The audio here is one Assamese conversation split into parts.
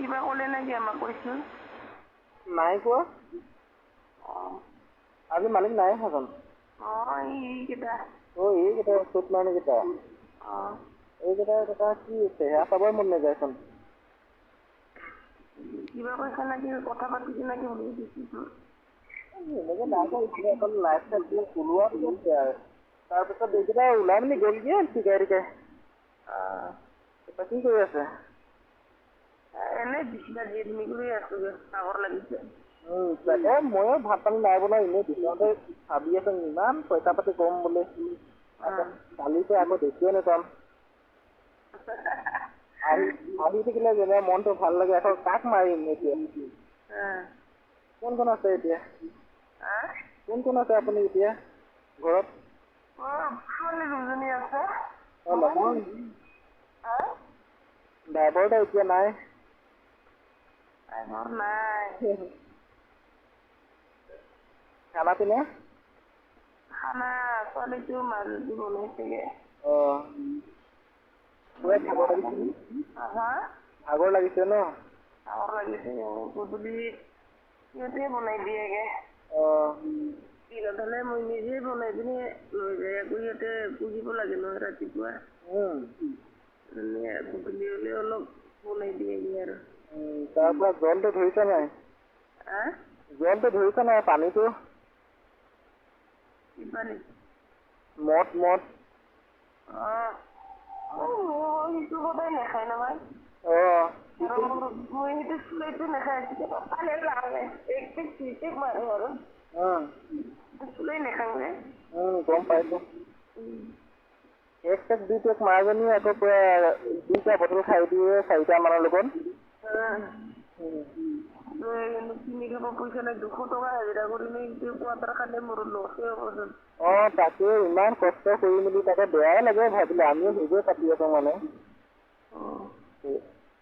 কিবা ক'লে নেকি আমাক কৈছিল? নাই কোৱা। অঁ আজি মালিক নাই সেইখন। অঁ এইকেইটা। এইকেইটা চুট মানুহকেইটা। অঁ এইকেইটা কি চেহেৰা চাবই মন নাযায়চোন। কিবা কৈছা নেকি, কথা পাতিছে নেকি বুলি সুধিছোঁ। এনেকে নাই কোৱা, এখন লাইট চাইট ওলোৱা পিছত আৰু তাৰপিছত এইকেইটা ওলাই মেলি গ'লগে টিকাই টিকাই। কি কৰি আছে? এনেই বিছনা দিয়ে তুমি কৰি আছোঁ, ভাগৰ লাগিছে। তাকে ময়ো ভাত পানী নাই বনোৱা, এনেই বিচনাতে ভাবি আছো ইমান পইচা পাতি কম বুলি। আকৌ কালিতো আকৌ দেখিয়ে নাপাম। আহি থাকিলে যেনে মনটো ভাল লাগে, আকৌ কাক মাৰিম এতিয়া? কোন কোন আছে এতিয়া? কোন কোন আছে আপুনি এতিয়া ঘৰত? ছোৱালী দুজনী আছে। নহয় ড্ৰাইভাৰটো এতিয়া নাই। ড্ৰাইভাৰ নাই। খানা পিনা? খানা ছোৱালীটো মাজুটো বনাইছেগে। পুৰা ভাগৰ লাগিছে নে? ভাগৰ লাগিছে ন? ভাগৰ লাগিছে, গধূলি সিহঁতে বনাই দিয়েগে। দিনত হ'লে মই নিজে বনাই পিনি লৈ যায়, আকৌ সিহঁতে পুহিব লাগে নহয় ৰাতিপুৱা। গধূলি হ'লে অলপ বনাই দিয়েগে আৰু। তাৰ পৰা জলটো ধৰিছে নাই? জলটো ধৰিছে নাই পানীটো? কি পানী? মদ। সেইটো সদায় নাখায় নহয়। আৰু মই সেইটো চুলাইটো নাখায়, পানী লাগালে এক পেক দুই পেক মাৰো আৰু। চুলাই নাখাওঁ যে। গম পাইছো। এক পেক দুই পেক মাৰজনী আকৌ পুৰা 2টা বটল খাই দিয়ে 4টা মানৰ লগত। কিনি খাব পইচা নাই, 200 টকা হাজিৰা কৰি কোৱাৰ্টাৰ খালে মোৰ লছে হ'বচোন। তাকে ইমান কষ্ট কৰি মেলি তাকে বেয়াই লাগে ভাবিলে, আমিও সেইটোৱে পাতি আছো মানে।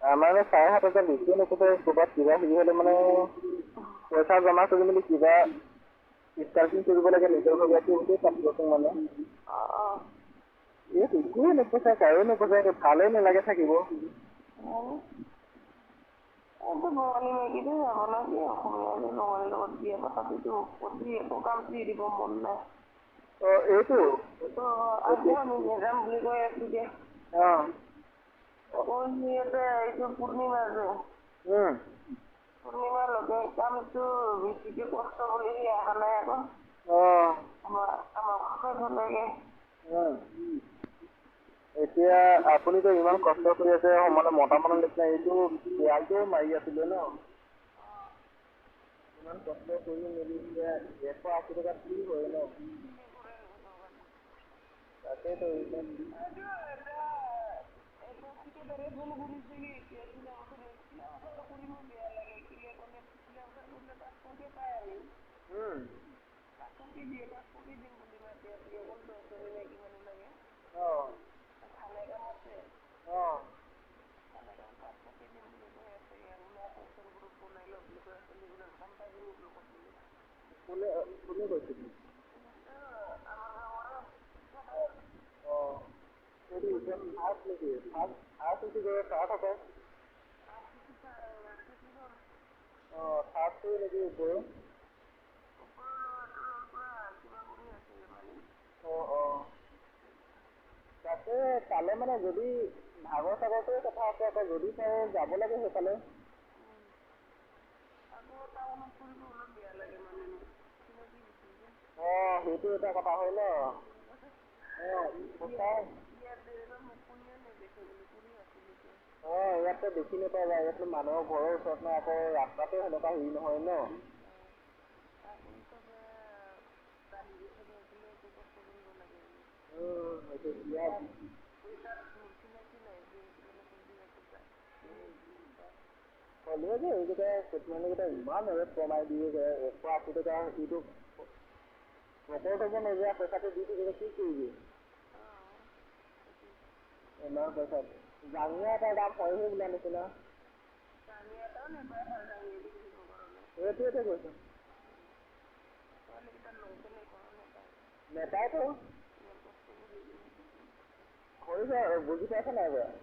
আমাৰ 7,500 বেছিয়ে নোখোজে, ক'ৰবাত কিবা হেৰি হ'লে মানে পইচা জমা কৰি মেলি কিবা ষ্টাৰ্টিং কৰিব লাগে নিজৰ ভগীয়াটো, সেইটোৱে পাতি আছো মানে। একোৱে নোপোচাই, কাৰো নোপোচাই, ভালেই নালাগে থাকিব। বঙালী মাইকীটো যাব লাগে, অসমীয়া বঙালীৰ লগত বিয়া পাতাটোতো একো কাম দিব মন নাই। এইটো আজি আমি নেযাম বুলি কৈ আছো যে। সিহঁতে এইটো পূৰ্ণিমা যে। পূৰ্ণিমাৰ লগে কামটো বেছিকে কষ্ট কৰি অহা নাই আকৌ। আমাক শেষ হলেগে। এতিয়া আপুনিতো ইমান কষ্ট কৰি আছে, মানে মতা মানুহৰ নিচিনা এইটো বিড়ালটোও মাৰি আছিলে ন? ইমান কষ্ট কৰি মেলি এতিয়া 180 টকাত কি হয় ন? তাকেতো কোনে কৈছিল? তাকে পালে মানে যদি ভাগৰ চাগৰটোৱে কথা আছে, আকৌ যদি পাৰে যাব লাগে সেইফালে। সেইটো এটা কথা হয় ন? ইয়াততো দেখি নাপাবা, ইয়াততো মানুহৰ ঘৰৰ ওচৰত নাই, আকৌ ৰাস্তাতে সেনেকুৱা হেৰি নহয় ন? হ'লেও যে এইকেইটা মানুহকেইটা ইমান ৰেট কমাই দিয়ে, 180 টকা ইটো পকেট হ'ব নোযোৱা পইচাটো দি থাকিলে কি কৰিবি? ইমান পইচা জাঙিয়া এটাৰ দাম হয়হে বোলা নিচিনা। সেইটোৱেতো কৈছো। নেপায়তো। হৈছে বুজি পাইছে নাই বাৰু?